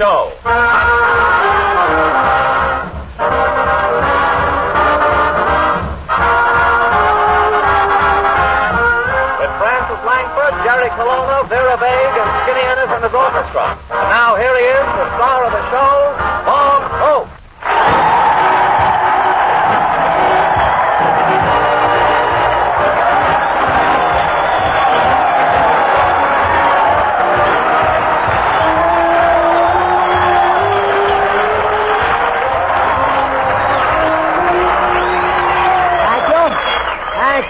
show. With Francis Langford, Jerry Colonna, Vera Vague, and Skinny Ennis and his orchestra. And now here he is, the star of the show, Bob Hope.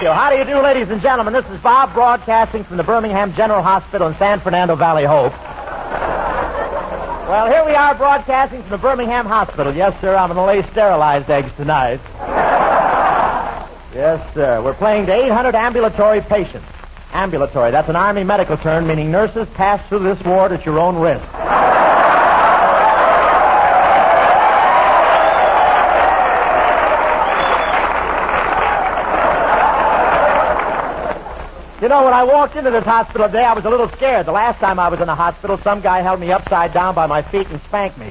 How do you do, ladies and gentlemen? This is Bob broadcasting from the Birmingham General Hospital in San Fernando Valley, Hope. Well, here we are broadcasting from the Birmingham Hospital. Yes, sir, I'm going to lay sterilized eggs tonight. Yes, sir. We're playing to 800 ambulatory patients. Ambulatory, that's an Army medical term meaning nurses pass through this ward at your own risk. You know, when I walked into this hospital today, I was a little scared. The last time I was in the hospital, some guy held me upside down by my feet and spanked me.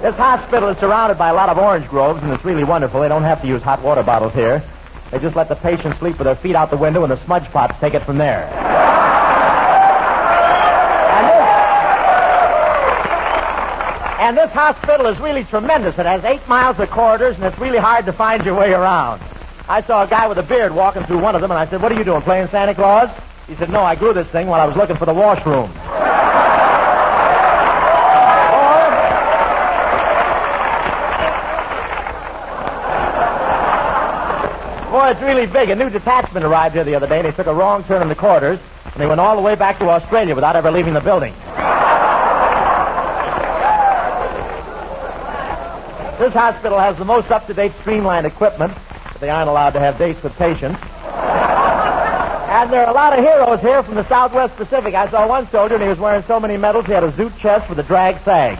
This hospital is surrounded by a lot of orange groves, and it's really wonderful. They don't have to use hot water bottles here. They just let the patients sleep with their feet out the window, and the smudge pots take it from there. And this hospital is really tremendous. It has 8 miles of corridors, and it's really hard to find your way around. I saw a guy with a beard walking through one of them, and I said, "What are you doing, playing Santa Claus?" He said, "No, I grew this thing while I was looking for the washroom." Boy, it's really big. A new detachment arrived here the other day, and they took a wrong turn in the corridors, and they went all the way back to Australia without ever leaving the building. This hospital has the most up-to-date streamlined equipment, but they aren't allowed to have dates with patients. And there are a lot of heroes here from the Southwest Pacific. I saw one soldier, and he was wearing so many medals, he had a zoot chest with a drag sag.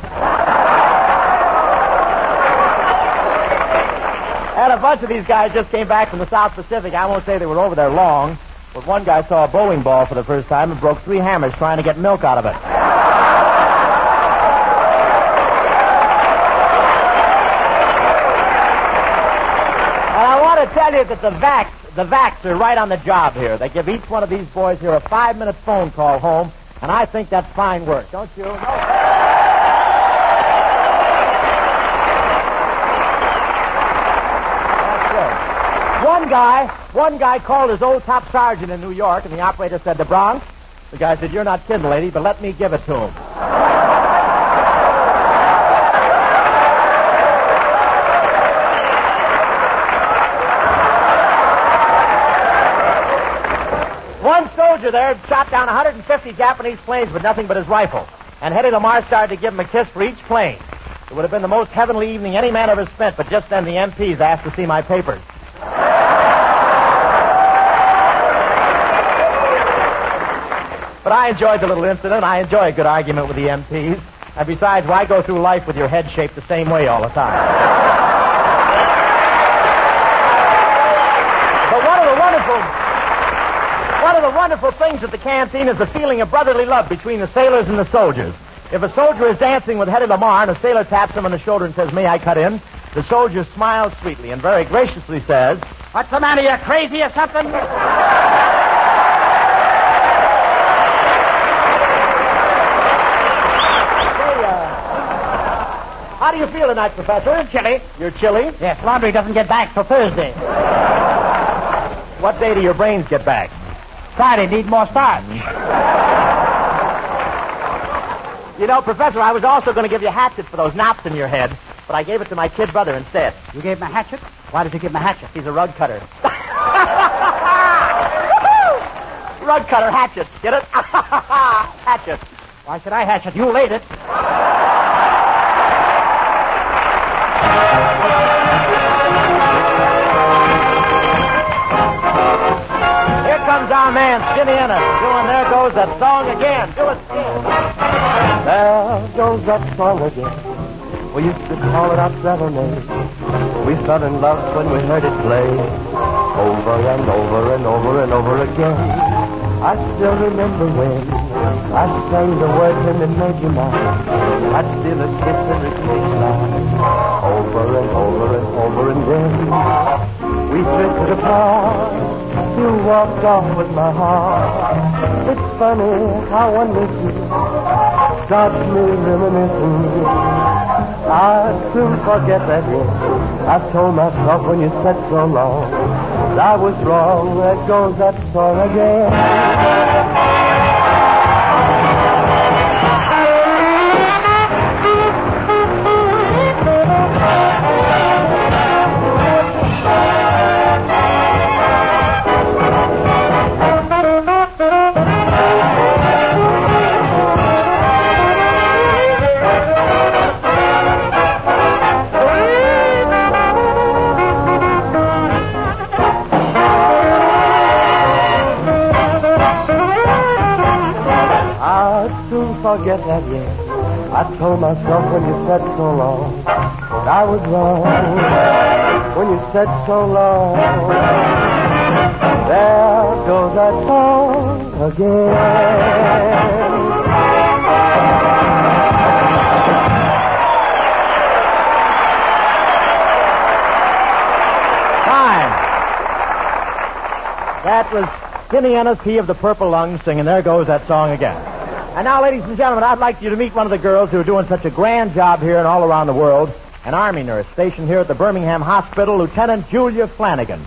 And a bunch of these guys just came back from the South Pacific. I won't say they were over there long, but one guy saw a bowling ball for the first time and broke 3 hammers trying to get milk out of it. I tell you that the vacs are right on the job here. They give each one of these boys here a 5-minute phone call home, and I think that's fine work, don't you? No. That's good. One guy called his old top sergeant in New York, and the operator said, "The Bronx?" The guy said, "You're not kidding, lady, but let me give it to him." One soldier there shot down 150 Japanese planes with nothing but his rifle. And Hedy Lamarr started to give him a kiss for each plane. It would have been the most heavenly evening any man ever spent, but just then the MPs asked to see my papers. But I enjoyed the little incident. I enjoy a good argument with the MPs. And besides, why go through life with your head shaped the same way all the time? But one of the wonderful things at the canteen is the feeling of brotherly love between the sailors and the soldiers. If a soldier is dancing with Hedy Lamarr and a sailor taps him on the shoulder and says, "May I cut in?" the soldier smiles sweetly and very graciously says, "What's the matter, you crazy or something?" How do you feel tonight, Professor? Chilly. You're chilly? Yes, laundry doesn't get back till Thursday. What day do your brains get back? Friday, need more starch. You know, Professor, I was also going to give you a hatchet for those knots in your head, but I gave it to my kid brother instead. You gave him a hatchet? Why did you give him a hatchet? He's a rug cutter. Rug cutter, hatchet. Get it? Hatchet. Why should I hatchet? You laid it. Here comes our man, Skinny Ennis, doing There Goes That Song Again. Do it, Skinny. There goes that song again. We used to call it our serenade. We fell in love when we heard it play. over and over and over and over again. I still remember when I sang the words and it made you mine. I'd steal a kiss and repeat line over and over and over and then we drifted apart. You walked off with my heart. It's funny how one misses starts me reminiscing. I'd soon forget that yes. I told myself when you said so long that I was wrong. There goes that song again. Forget that, yes. I told myself when you said so long that I was wrong. When you said so long, there goes that song again. Time. That was Skinny Ennis, he of the purple lungs, singing There Goes That Song Again. And now, ladies and gentlemen, I'd like you to meet one of the girls who are doing such a grand job here and all around the world, an Army nurse stationed here at the Birmingham Hospital, Lieutenant Julia Flanagan.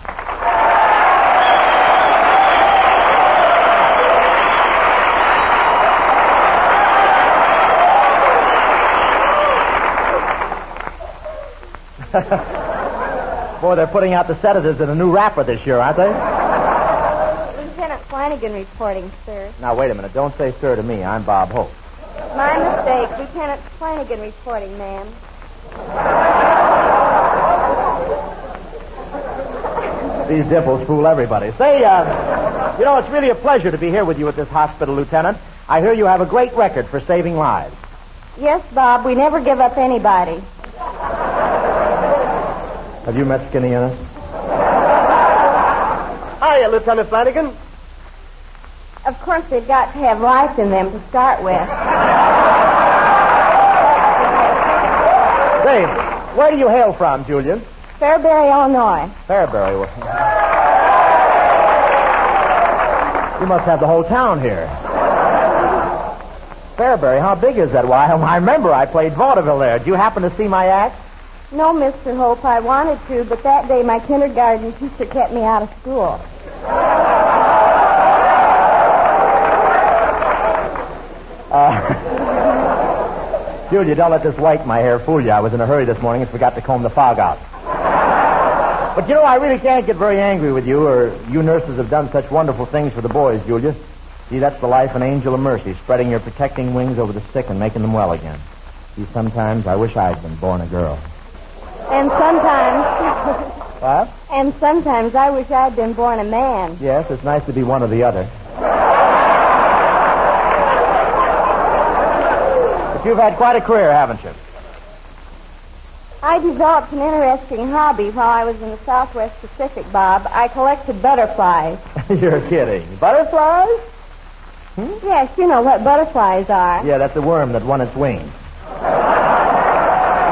Boy, they're putting out the sedatives in a new wrapper this year, aren't they? Flanagan reporting, sir. Now, wait a minute. Don't say sir to me. I'm Bob Hope. My mistake. Lieutenant Flanagan reporting, ma'am. These dimples fool everybody. Say, you know, it's really a pleasure to be here with you at this hospital, Lieutenant. I hear you have a great record for saving lives. Yes, Bob. We never give up anybody. Have you met Skinny Ennis? Hiya, Lieutenant Flanagan. Of course, they've got to have life in them to start with. Say, where do you hail from, Julia? Fairbury, Illinois. Fairbury. You must have the whole town here. Fairbury, how big is that? Why, I remember I played vaudeville there. Did you happen to see my act? No, Mr. Hope, I wanted to, but that day my kindergarten teacher kept me out of school. Julia, don't let this white in my hair fool you. I was in a hurry this morning and forgot to comb the fog out. But, you know, I really can't get very angry with you, or you nurses have done such wonderful things for the boys, Julia. See, that's the life of an angel of mercy, spreading your protecting wings over the sick and making them well again. See, sometimes I wish I'd been born a girl. And sometimes... What? And sometimes I wish I'd been born a man. Yes, it's nice to be one or the other. But you've had quite a career, haven't you? I developed an interesting hobby while I was in the Southwest Pacific, Bob. I collected butterflies. You're kidding. Butterflies? Yes, you know what butterflies are. Yeah, that's a worm that won its wings.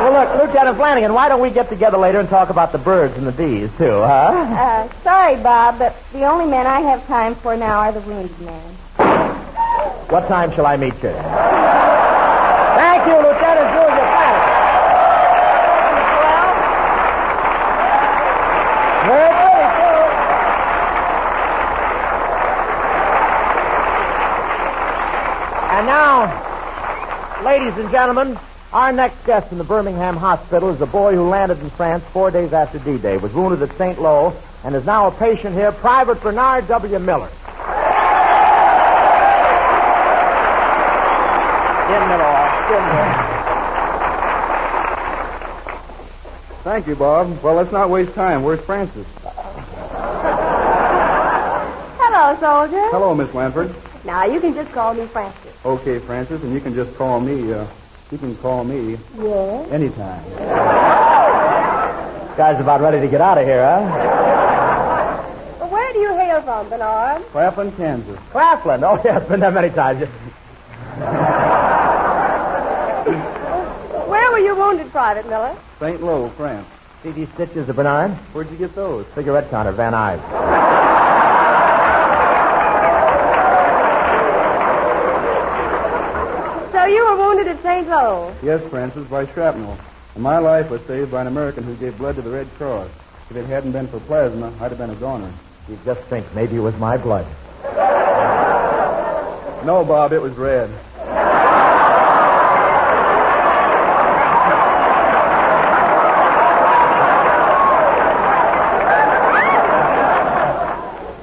Well, look, Lieutenant Flanagan, why don't we get together later and talk about the birds and the bees, too, huh? Sorry, Bob, but the only men I have time for now are the wounded men. What time shall I meet you? Thank you, Lieutenant Julia Flanagan. Very good, too. And now, ladies and gentlemen, our next guest in the Birmingham Hospital is a boy who landed in France 4 days after D-Day, was wounded at St. Lo, and is now a patient here, Private Bernard W. Miller. Get Miller off. Get Miller. Thank you, Bob. Well, let's not waste time. Where's Francis? Hello, soldier. Hello, Miss Lanford. Now, you can just call me Francis. Okay, Francis, and you can just call me, Yes? anytime. Guy's about ready to get out of here, huh? from, Bernard? Claflin, Kansas. Claflin. Oh, yes, been there many times. Where were you wounded, Private Miller? St. Lo, France. See these stitches of Bernard? Where'd you get those? Cigarette counter, Van Nuys. So you were wounded at St. Lo? Yes, Francis, by shrapnel. And my life was saved by an American who gave blood to the Red Cross. If it hadn't been for plasma, I'd have been a goner. You just think maybe it was my blood. No, Bob, it was red.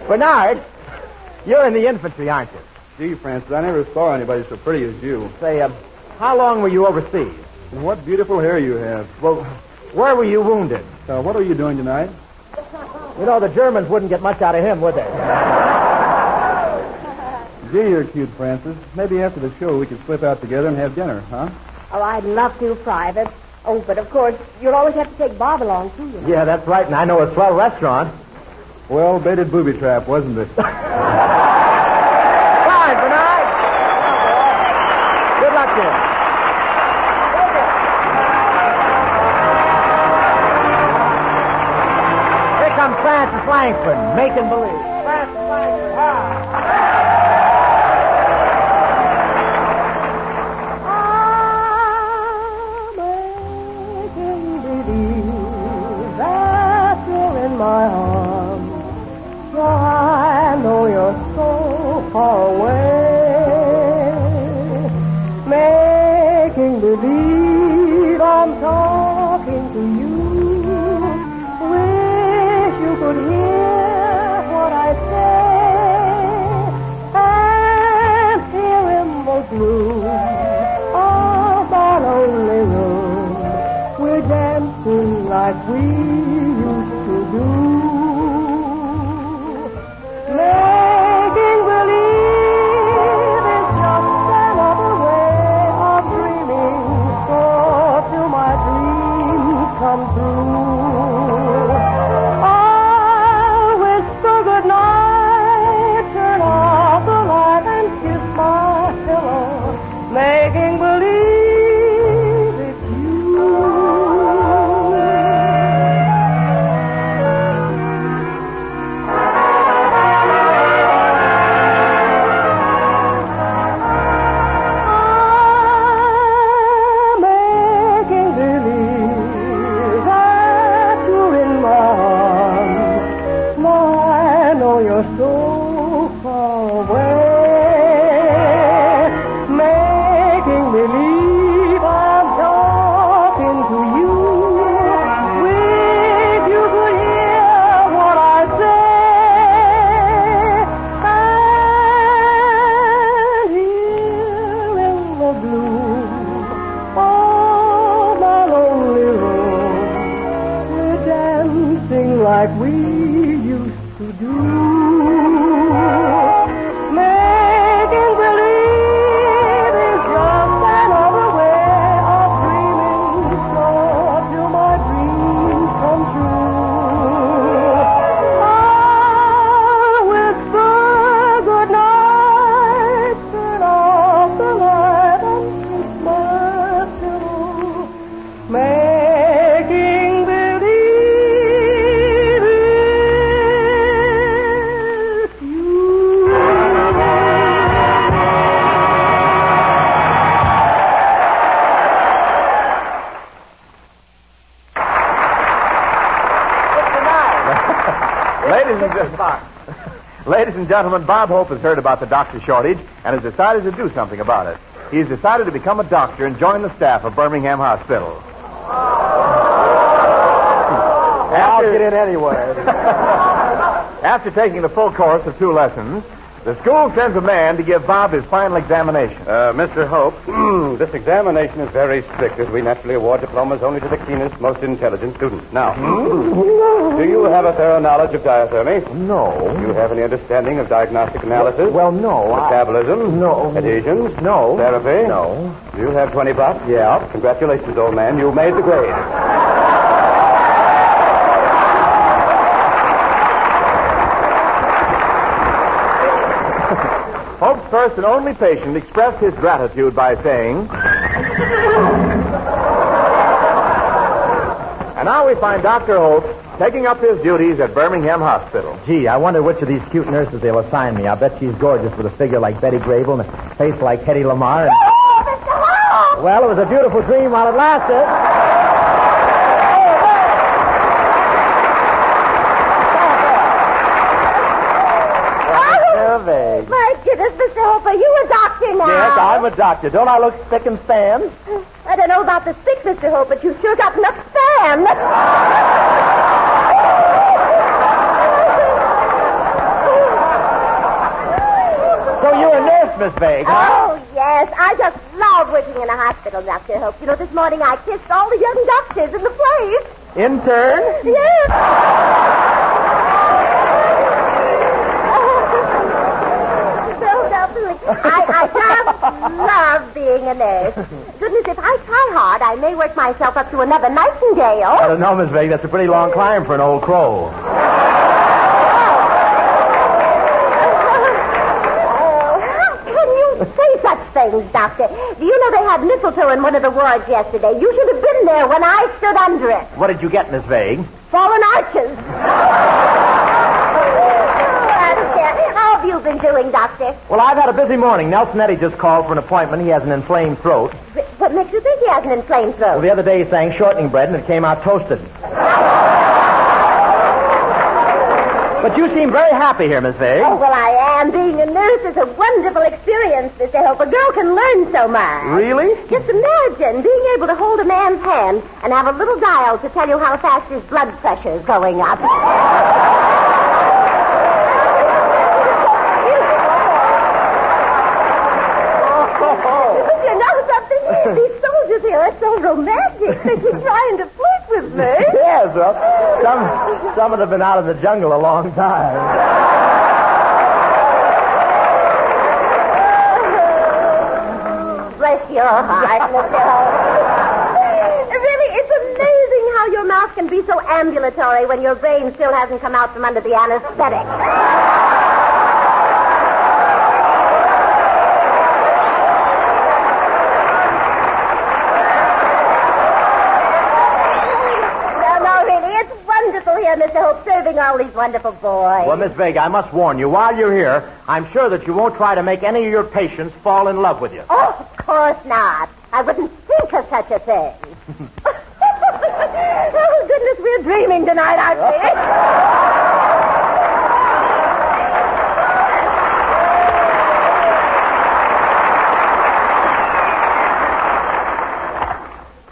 Bernard, you're in the infantry, aren't you? Gee, Francis, I never saw anybody so pretty as you. Say, how long were you overseas? And what beautiful hair you have. Well, where were you wounded? What are you doing tonight? You know, the Germans wouldn't get much out of him, would they? Gee, you're cute, Francis. Maybe after the show we could slip out together and have dinner, huh? Oh, I'd love to, Private. Oh, but of course, you'll always have to take Bob along, too, you know. Yeah, that's right, and I know a swell restaurant. Well, baited booby trap, wasn't it? Fine, Bernard. Good luck to you. Here comes Francis Langford, making believe. Francis Langford, Making believe that you're in my arms. I know you're so far away, making believe I'm talking to you. Wish you could hear what I say, and here in the gloom of my lonely room, we're dancing like we used to do. Making believe is just another way of dreaming, so till my dreams come true. I'll whisper goodnight, turn off the light and kiss my pillow, making believe it's you. So far away, making believe I'm talking to you. Wish you could hear what I say, and here in the gloom of my lonely room, we're dancing like we used to do. Making believe is just another way of dreaming, so till my dreams come true. I'll whisper goodnight, turn off the light and kiss my pillow, making believe it's you. Ladies and gentlemen, Bob Hope has heard about the doctor shortage and has decided to do something about it. He's decided to become a doctor and join the staff of Birmingham Hospital. I'll get in anywhere. After taking the full course of 2 lessons, the school sends a man to give Bob his final examination. Mr. Hope, this examination is very strict, as we naturally award diplomas only to the keenest, most intelligent students. Now, do you have a thorough knowledge of diathermy? No. Do you have any understanding of diagnostic analysis? Well, no. Metabolism? No. Adhesions? No. Therapy? No. Do you have 20 bucks? Yeah. Congratulations, old man. You made the grade. first and only patient expressed his gratitude by saying... And now we find Dr. Holt taking up his duties at Birmingham Hospital. Gee, I wonder which of these cute nurses they'll assign me. I'll bet she's gorgeous with a figure like Betty Grable and a face like Hedy Lamarr. And... Well, it was a beautiful dream while it lasted. My goodness, Mr. Hope, are you a doctor now? Yes, I'm a doctor. Don't I look spick and span? I don't know about the sick, Mr. Hope, but you've sure got enough span. So you're a nurse, Miss Vague, huh? Oh, yes. I just love working in a hospital, Dr. Hope. You know, this morning I kissed all the young doctors in the place. Intern? Yes. I just love being a nurse. Goodness, if I try hard, I may work myself up to another nightingale. I don't know, Miss Vague. That's a pretty long climb for an old crow. How can you say such things, Doctor? Do you know they had mistletoe in one of the wards yesterday? You should have been there when I stood under it. What did you get, Miss Vague? Fallen arches. How have you been doing, Doctor? Well, I've had a busy morning. Nelson Eddy just called for an appointment. He has an inflamed throat. What makes you think he has an inflamed throat? Well, the other day he sang shortening bread and it came out toasted. But you seem very happy here, Miss Vague. Oh, well, I am. Being a nurse is a wonderful experience, Mr. Hope. A girl can learn so much. Really? Just imagine being able to hold a man's hand and have a little dial to tell you how fast his blood pressure is going up. These soldiers here are so romantic. They keep trying to flirt with me. Yes, well, some of them have been out of the jungle a long time. Bless your heart, Mr. Hope. Really, it's amazing how your mouth can be so ambulatory when your brain still hasn't come out from under the anesthetic. Mr. Hope, serving all these wonderful boys. Well, Miss Vega, I must warn you, while you're here, I'm sure that you won't try to make any of your patients fall in love with you. Oh, of course not. I wouldn't think of such a thing. Oh, goodness, we're dreaming tonight, aren't we?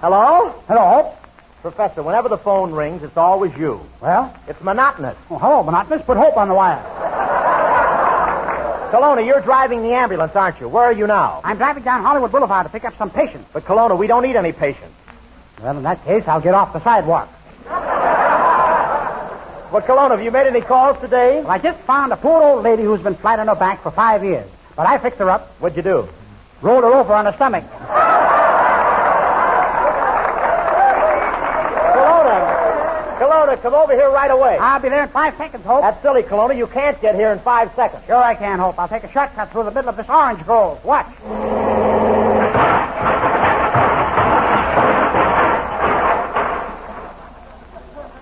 Hello? Hello? Professor, whenever the phone rings, it's always you. Well? It's monotonous. Oh, hello, monotonous. Put Hope on the wire. Kelowna, you're driving the ambulance, aren't you? Where are you now? I'm driving down Hollywood Boulevard to pick up some patients. But, Kelowna, we don't need any patients. Well, in that case, I'll get off the sidewalk. Well, Kelowna, have you made any calls today? Well, I just found a poor old lady who's been flat on her back for 5 years. But I fixed her up. What'd you do? Rolled her over on her stomach. Kelowna, come over here right away. I'll be there in 5 seconds, Hope. That's silly, Kelowna. You can't get here in 5 seconds. Sure I can, Hope. I'll take a shortcut through the middle of this orange grove. Watch.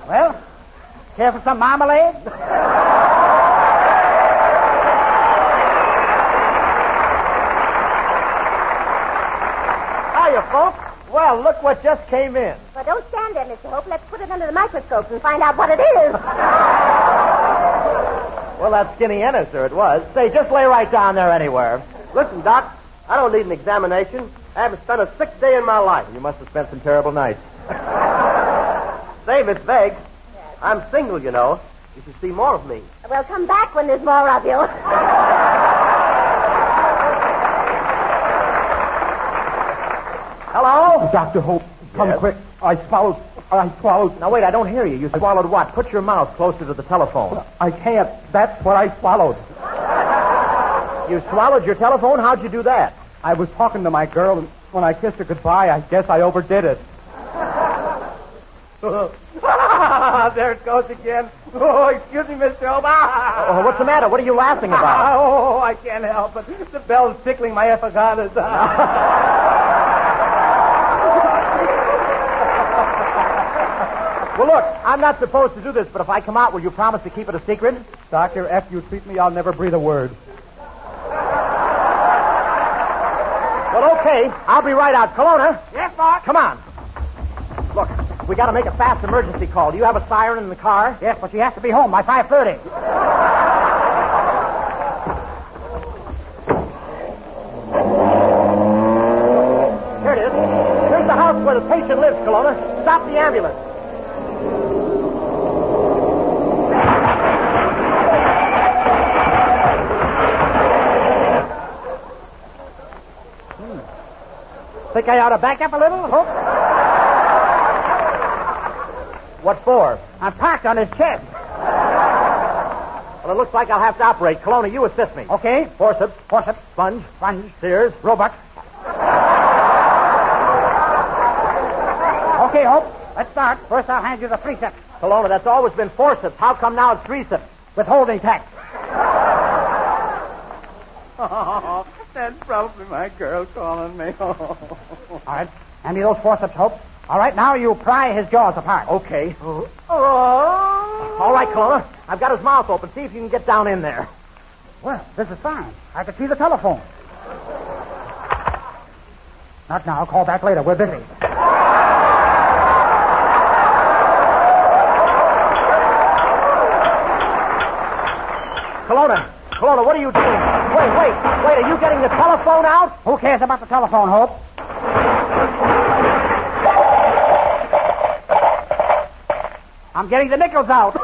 Well, care for some marmalade? Hiya, folks. Well, look what just came in. Well, don't stand there, Mr. Hope. Let's put it under the microscope and find out what it is. Well, that's Skinny Ennis, or it was. Say, just lay right down there anywhere. Listen, Doc, I don't need an examination. I haven't spent a sick day in my life. You must have spent some terrible nights. Say, Miss Begg, I'm single, you know. You should see more of me. Well, come back when there's more of you. Hello? Dr. Hope, come Yes? quick. I swallowed. Now, wait, I don't hear you. You swallowed what? Put your mouth closer to the telephone. I can't. That's what I swallowed. You swallowed your telephone? How'd you do that? I was talking to my girl, and when I kissed her goodbye, I guess I overdid it. There it goes again. Oh, excuse me, Mr. Hope. Oh, what's the matter? What are you laughing about? Oh, I can't help it. The bell's tickling my epigatas. Well, look, I'm not supposed to do this, but if I come out, will you promise to keep it a secret? Doctor, after you treat me, I'll never breathe a word. Well, okay. I'll be right out. Kelowna. Yes, boss. Come on. Look, we got to make a fast emergency call. Do you have a siren in the car? Yes, but you have to be home by 5:30. Here it is. Here's the house where the patient lives, Kelowna. Stop the ambulance. Think I ought to back up a little, Hope? What for? I'm parked on his chest. Well, it looks like I'll have to operate. Kelowna, you assist me. Okay. Forceps. Forceps. Sponge. Sponge. Sears. Roebuck. Okay, Hope. Let's start. First, I'll hand you the forceps. Kelowna, that's always been forceps. How come now it's threeceps? Withholding tax. Oh, that's probably my girl calling me. All right. Hand me those forceps, Hope. All right, now you pry his jaws apart. Okay. All right, Kelowna. I've got his mouth open. See if you can get down in there. Well, this is fine. I can see the telephone. Not now. Call back later. We're busy. Kelowna, what are you doing? Wait. Are you getting the telephone out? Who cares about the telephone, Hope? I'm getting the nickels out.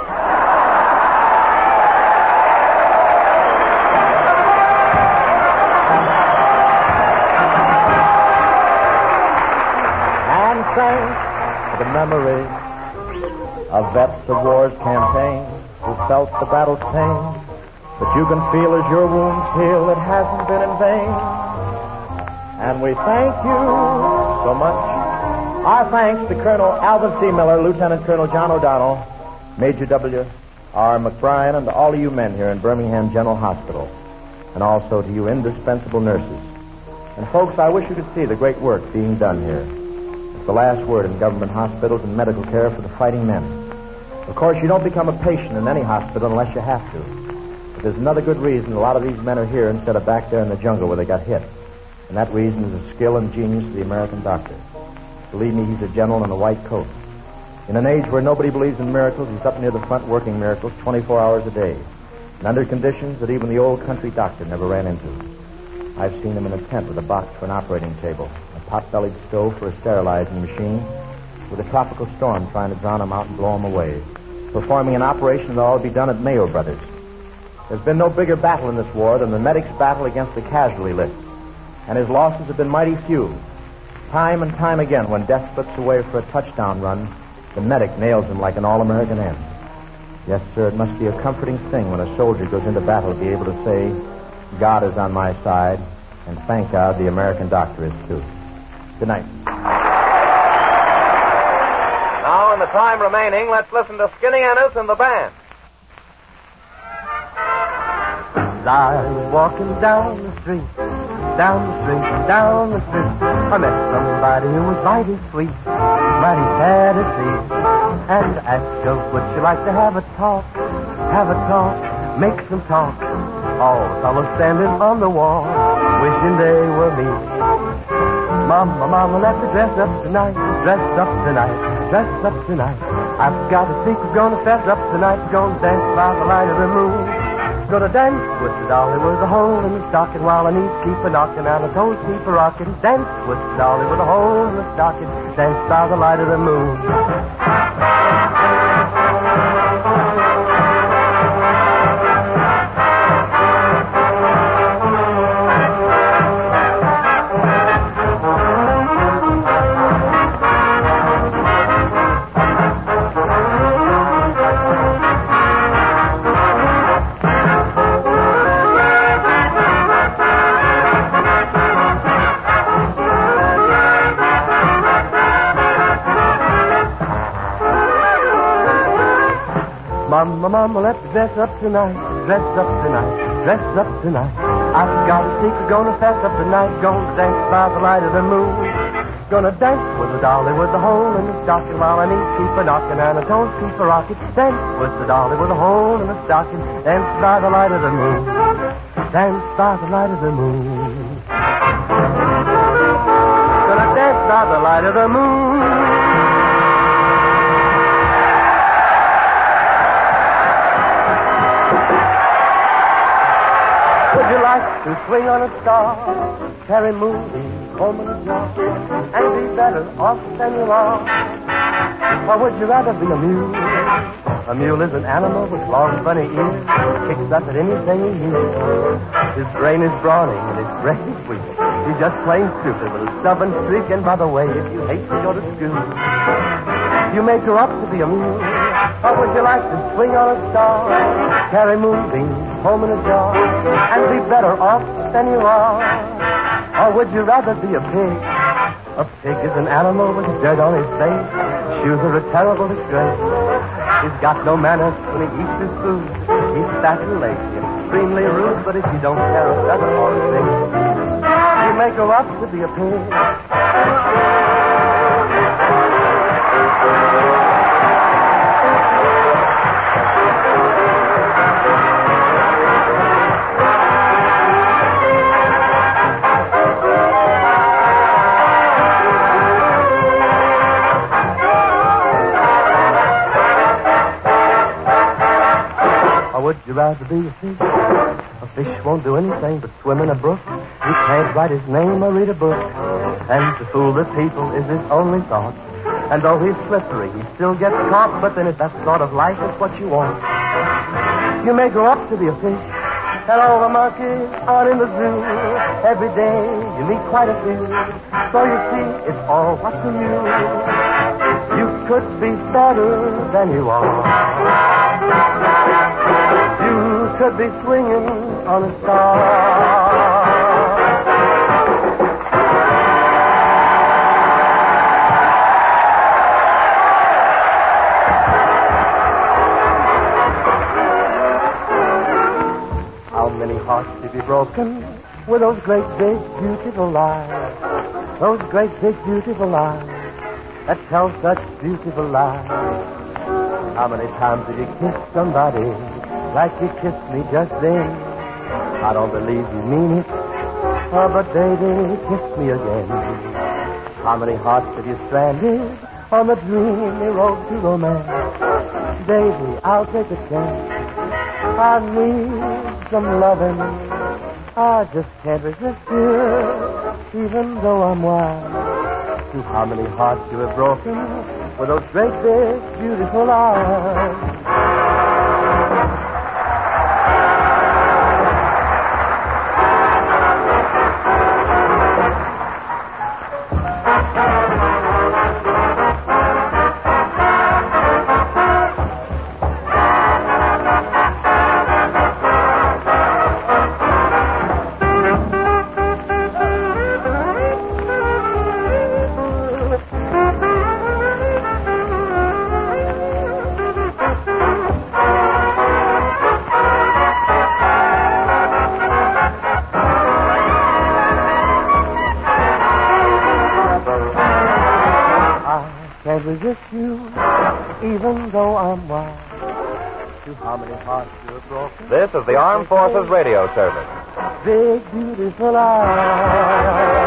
And thanks to the memory of vets of war's campaign who felt the battle's pain. But you can feel as your wounds heal, it hasn't been in vain. And we thank you so much. Our thanks to Colonel Alvin C. Miller, Lieutenant Colonel John O'Donnell, Major W. R. McBrien, and to all of you men here in Birmingham General Hospital, and also to you indispensable nurses. And folks, I wish you could see the great work being done here. It's the last word in government hospitals and medical care for the fighting men. Of course, you don't become a patient in any hospital unless you have to. But there's another good reason a lot of these men are here instead of back there in the jungle where they got hit. And that reason is the skill and genius of the American doctor. Believe me, he's a general in a white coat. In an age where nobody believes in miracles, he's up near the front working miracles 24 hours a day. And under conditions that even the old country doctor never ran into. I've seen him in a tent with a box for an operating table, a pot-bellied stove for a sterilizing machine, with a tropical storm trying to drown him out and blow him away, performing an operation that ought to be done at Mayo Brothers. There's been no bigger battle in this war than the medic's battle against the casualty list, and his losses have been mighty few. Time and time again, when death slips away for a touchdown run, the medic nails him like an all-American end. Yes, sir, it must be a comforting thing when a soldier goes into battle to be able to say, God is on my side, and thank God the American doctor is too. Good night. Now, in the time remaining, let's listen to Skinny Ennis and the band. I was walking down the street, down the street, down the street. I met somebody who was mighty sweet, mighty sad to see, and asked her, would she like to have a talk, make some talk. All the fellows standing on the wall, wishing they were me. Mama, let's dress up tonight, dress up tonight, dress up tonight. I've got a secret, gonna dress up tonight, gonna dance by the light of the moon. Gonna dance with the dolly with a hole in the stocking while the knees keep a knocking and the toes keep a rocking. Dance with the dolly with a hole in the stocking, dance by the light of the moon. Mama, let's dress up tonight. Dress up tonight. Dress up tonight. I've got a secret, gonna fess up tonight. Gonna dance by the light of the moon. Gonna dance with a dolly with a hole in the stocking while I need keep a knocking and I don't keep a rocking. Dance with the dolly with a hole in the stocking. Dance by the light of the moon. Dance by the light of the moon. Gonna dance by the light of the moon. Would you like to swing on a star, carry moonbeams home in a jar, and be better off than you are? Or would you rather be a mule? A mule is an animal with long, funny ears, kicks up at anything he hears. His brain is brawny and his breath is weak. He's just plain stupid with a stubborn streak, and by the way, if you hate to go to school, you may grow up to be a mule. Or would you like to swing on a star, carry moonbeams home in a jar, and be better off than you are? Or would you rather be a pig? A pig is an animal with dirt on his face. Shoes are a terrible disgrace. He's got no manners when he eats his food. He's fat and lazy and extremely rude, but if you don't care a feather or a thing, you may grow up to be a pig. Would you rather be a fish? A fish won't do anything but swim in a brook. He can't write his name or read a book. And to fool the people is his only thought. And though he's slippery, he still gets caught. But then if that sort of life is what you want, you may grow up to be a fish. And all the monkeys are in the zoo. Every day you meet quite a few. So you see, it's all up to you. You could be better than you are. You could be swinging on a star. How many hearts have you broken with those great big beautiful lies? Those great big beautiful lies that tell such beautiful lies. How many times have you kissed somebody like you kissed me just then? I don't believe you mean it, but baby, kiss me again. How many hearts have you stranded on the dreamy road to romance? Baby, I'll take a chance. I need some loving. I just can't resist you, even though I'm wild. To how many hearts you have broken with those great big beautiful eyes. Resist you, even though I'm wild. To how many hearts you have broken? This is the Armed Forces Radio Service. Big, beautiful eyes.